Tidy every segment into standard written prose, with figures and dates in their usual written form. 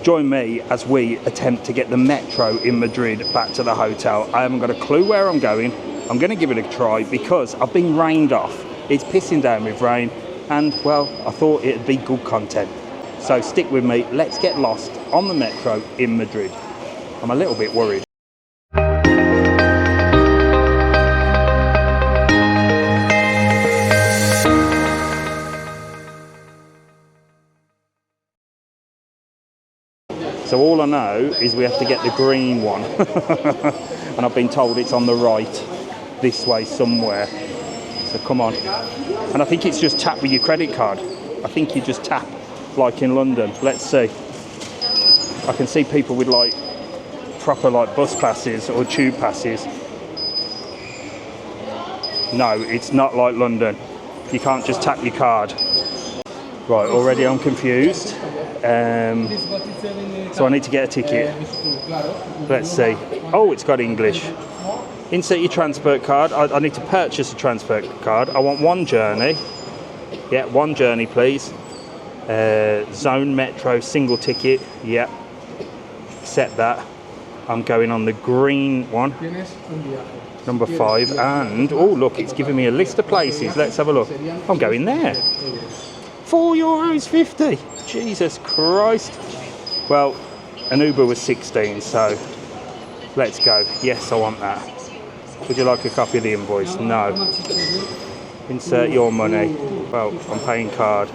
Join me as we attempt to get the metro in Madrid back to the hotel. I haven't got a clue where I'm going. I'm going to give it a try because I've been rained off. It's pissing down with rain and, well, I thought it'd be good content. So stick with me. Let's get lost on the metro in Madrid. I'm a little bit worried. So all I know is we have to get the green one. And I've been told it's on the right, this way somewhere. So come on. And I think it's just tap with your credit card. I think you just tap like in London. Let's see. I can see people with like proper like bus passes or tube passes. No, it's not like London. You can't just tap your card. Right, already I'm confused. So I need to get a ticket. Let's see. Oh, it's got English. Insert your transport card. I need to purchase a transport card. I want one journey. Yeah, one journey, please. Zone Metro single ticket. Yeah. Accept that. I'm going on the green one. Number 5. And, oh, look, it's giving me a list of places. Let's have a look. I'm going there. €4.50. Jesus Christ. Well, an Uber was 16, so let's go. Yes, I want that. Would you like a copy of the invoice? No. Insert your money. Well, I'm paying card.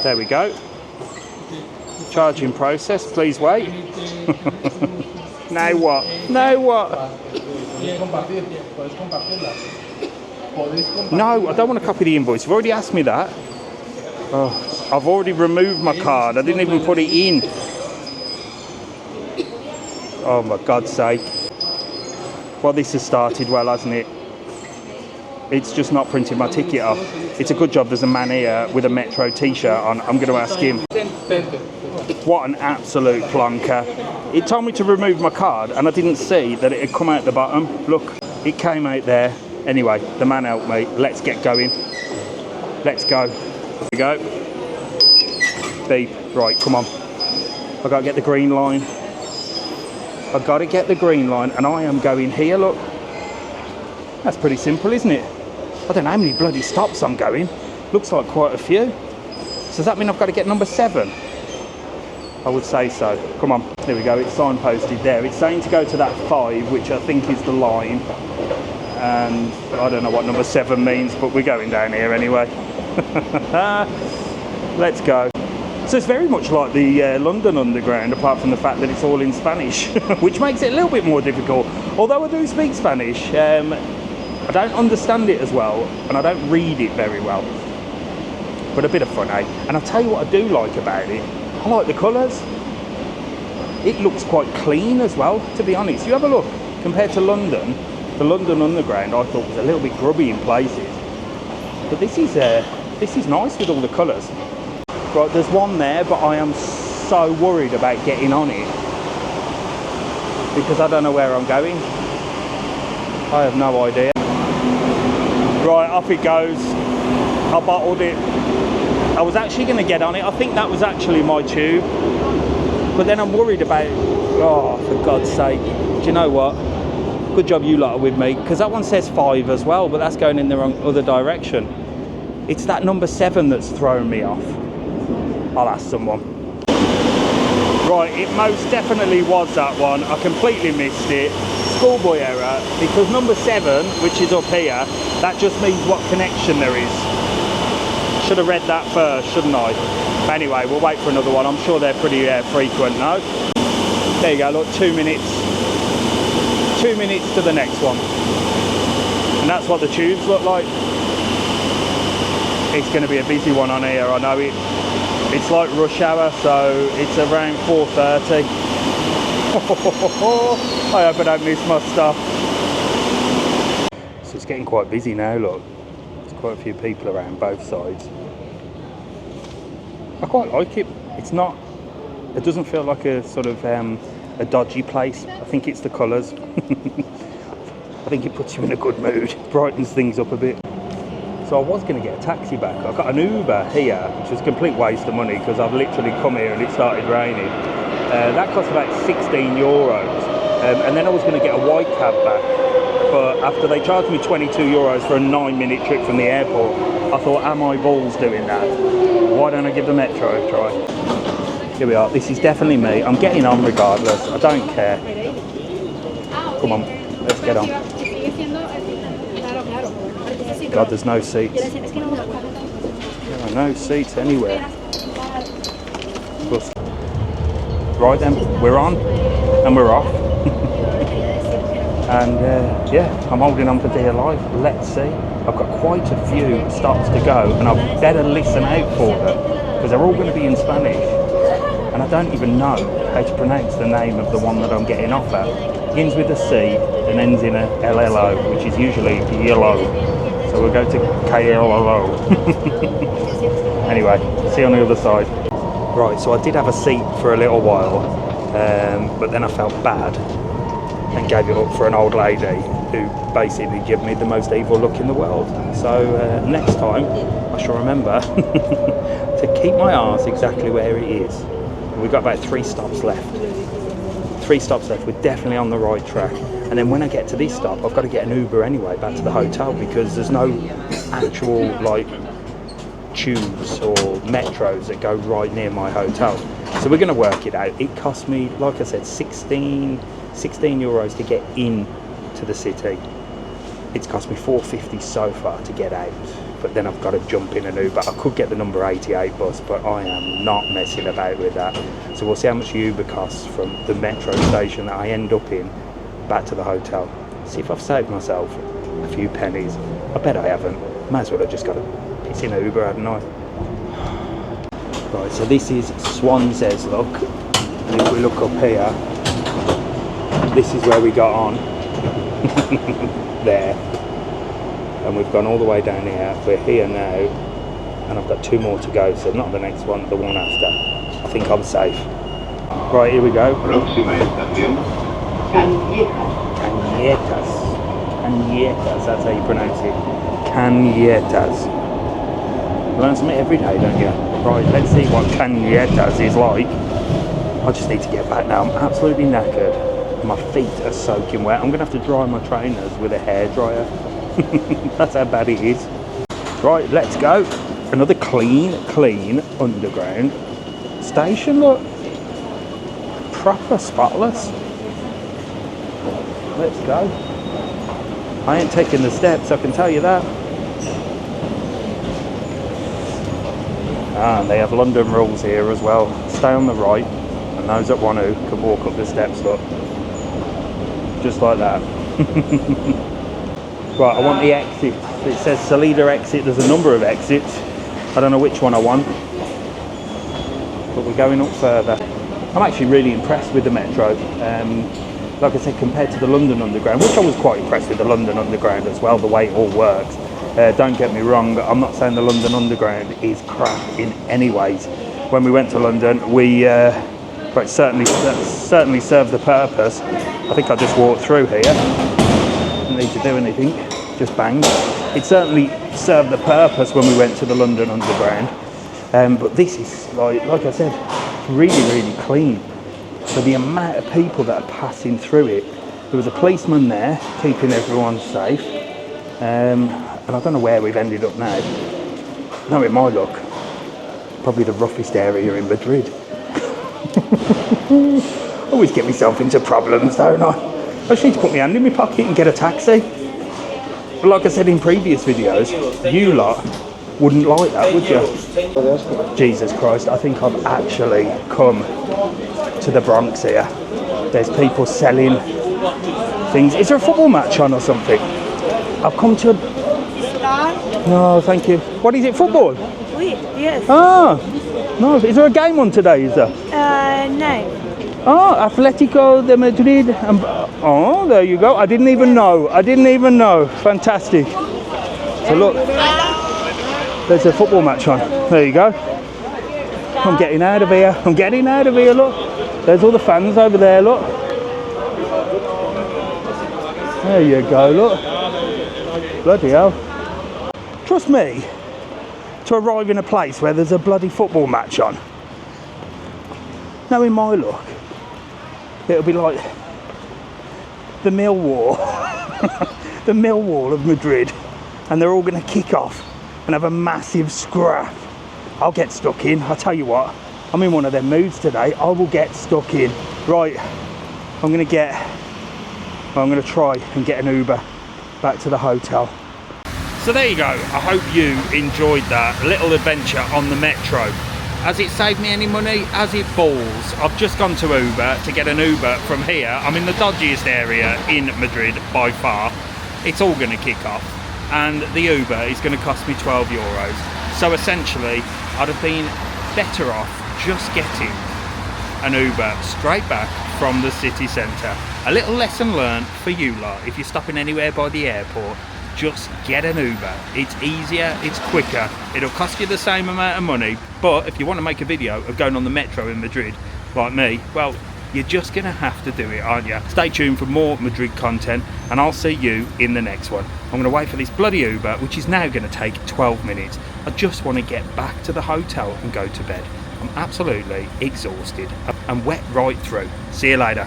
There we go. Charging process, please wait. Now what? Now what? No, I don't want to copy the invoice. You've already asked me that. Oh, I've already removed my card. I didn't even put it in. Oh, my God's sake. Well, this has started well, hasn't it? It's just not printing my ticket off. It's a good job there's a man here with a Metro t-shirt on. I'm going to ask him. What an absolute plonker. It told me to remove my card and I didn't see that it had come out the bottom. Look, it came out there. Anyway, the man helped me. Let's get going. Let's go. Here we go. Beep. Right, come on. I've got to get the green line. I've got to get the green line and I am going here, look. That's pretty simple, isn't it? I don't know how many bloody stops I'm going. Looks like quite a few. So does that mean I've got to get number 7? I would say so. Come on. There we go. It's signposted there. It's saying to go to that 5, which I think is the line. And I don't know what number 7 means, but we're going down here anyway. Let's go. So it's very much like the London Underground, apart from the fact that it's all in Spanish, which makes it a little bit more difficult. Although I do speak Spanish, I don't understand it as well, and I don't read it very well. But a bit of fun, eh? And I'll tell you what I do like about it. I like the colours. It looks quite clean as well, to be honest. You have a look. Compared to London, the London Underground I thought was a little bit grubby in places. But this is nice with all the colours. Right, there's one there, but I am so worried about getting on it because I don't know where I'm going. I have no idea. Right, off it goes. I bottled it. I was actually going to get on it. I think that was actually my tube. But then I'm worried about, oh, for God's sake. Do you know what? Good job you lot are with me, because that one says 5 as well, but that's going in the wrong other direction. It's that number 7 that's throwing me off. I'll ask someone. Right, it most definitely was that one. I completely missed it. Schoolboy error, because number 7, which is up here, that just means what connection there is. Should have read that first, shouldn't I? Anyway, we'll wait for another one. I'm sure they're pretty frequent, no? There you go, look, 2 minutes. 2 minutes to the next one. And that's what the tubes look like. It's going to be a busy one on here, I know it. It's like rush hour, so it's around 4:30. I hope I don't miss my stuff. So it's getting quite busy now, look. There's quite a few people around both sides. I quite like it. It's not, it doesn't feel like a sort of a dodgy place. I think it's the colours. I think it puts you in a good mood, brightens things up a bit. So I was going to get a taxi back. I got an Uber here, which was a complete waste of money because I've literally come here and it started raining. That cost about €16. And then I was going to get a white cab back. But after they charged me €22 for a 9-minute trip from the airport, I thought, am I balls doing that? Why don't I give the Metro a try? Here we are. This is definitely me. I'm getting on regardless. I don't care. Come on, let's get on. God, there's no seats. There are no seats anywhere. Right then, we're on and we're off. And yeah, I'm holding on for dear life. Let's see. I've got quite a few stops to go and I better listen out for them because they're all going to be in Spanish. And I don't even know how to pronounce the name of the one that I'm getting off at. Begins with a C and ends in a LLO, which is usually yellow. So we'll go to KLLO. Anyway, see you on the other side. Right, so I did have a seat for a little while, but then I felt bad and gave it up for an old lady who basically gave me the most evil look in the world. So next time, I shall remember to keep my arse exactly where it is. We've got about 3 stops left. 3 stops left, we're definitely on the right track. And then when I get to this stop, I've got to get an Uber anyway back to the hotel because there's no actual like tubes or metros that go right near my hotel. So we're going to work it out. It cost me, like I said, 16 euros to get in to the city. It's cost me $4.50 so far to get out, but then I've got to jump in an Uber. I could get the number 88 bus, but I am not messing about with that. So we'll see how much the Uber costs from the metro station that I end up in back to the hotel. See if I've saved myself a few pennies. I bet I haven't. Might as well have just got a piss in Uber, hadn't I? Right, so this is Swansea's look. And if we look up here, this is where we got on. There. And we've gone all the way down here. We're here now. And I've got 2 more to go, so not the next one, the one after. I think I'm safe. Right, here we go. Cañetas. Cañetas, that's how you pronounce it. Cañetas. Learn something every day, don't you? Right, let's see what Cañetas is like. I just need to get back now. I'm absolutely knackered. My feet are soaking wet. I'm going to have to dry my trainers with a hairdryer. That's how bad it is. Right, let's go. Another clean underground station, look. Proper spotless. Let's go. I ain't taking the steps, I can tell you that. And they have London rules here as well. Stay on the right, and those that want to can walk up the steps, look. Just like that. Right, I want the exit. It says Salida exit. There's a number of exits. I don't know which one I want. But we're going up further. I'm actually really impressed with the Metro. Like I said, compared to the London Underground, which I was quite impressed with the London Underground as well, the way it all works. Don't get me wrong, I'm not saying the London Underground is crap in any ways. When we went to London, we certainly served the purpose. I think I just walked through here. Didn't need to do anything, just banged. It certainly served the purpose when we went to the London Underground. But this is, like I said, really, really clean. For the amount of people that are passing through it. There was a policeman there, keeping everyone safe. And I don't know where we've ended up now. No, it might look probably the roughest area in Madrid. Always get myself into problems, don't I? I just need to put my hand in my pocket and get a taxi. But like I said in previous videos, you lot wouldn't like that, would you? Jesus Christ, I think I've actually come to the Bronx here. There's people selling things. Is there a football match on or something? I've come to... No, thank you. What is it, football? Oui, yes. Ah, no. Is there a game on today, is there? No. Oh, Atletico de Madrid. Oh, there you go. I didn't even know. Fantastic. So look, there's a football match on. There you go. I'm getting out of here. Look. There's all the fans over there, look. There you go, look. Bloody hell. Trust me to arrive in a place where there's a bloody football match on. Knowing my luck, it'll be like the Millwall, the Millwall of Madrid, and they're all going to kick off and have a massive scrap. I'll get stuck in. I'll tell you what, I'm in one of them moods today. I will get stuck in. Right, I'm going to try and get an Uber back to the hotel. So there you go. I hope you enjoyed that little adventure on the Metro. Has it saved me any money? Has it balls? I've just gone to Uber to get an Uber from here. I'm in the dodgiest area in Madrid by far. It's all going to kick off, and the Uber is going to cost me 12 euros. So essentially, I'd have been better off just getting an Uber straight back from the city centre. A little lesson learned for you lot. If you're stopping anywhere by the airport, just get an Uber. It's easier, it's quicker, it'll cost you the same amount of money, but if you want to make a video of going on the Metro in Madrid like me, well, you're just gonna have to do it, aren't you? Stay tuned for more Madrid content, and I'll see you in the next one. I'm gonna wait for this bloody Uber, which is now gonna take 12 minutes. I just want to get back to the hotel and go to bed. I'm absolutely exhausted and wet right through. See you later.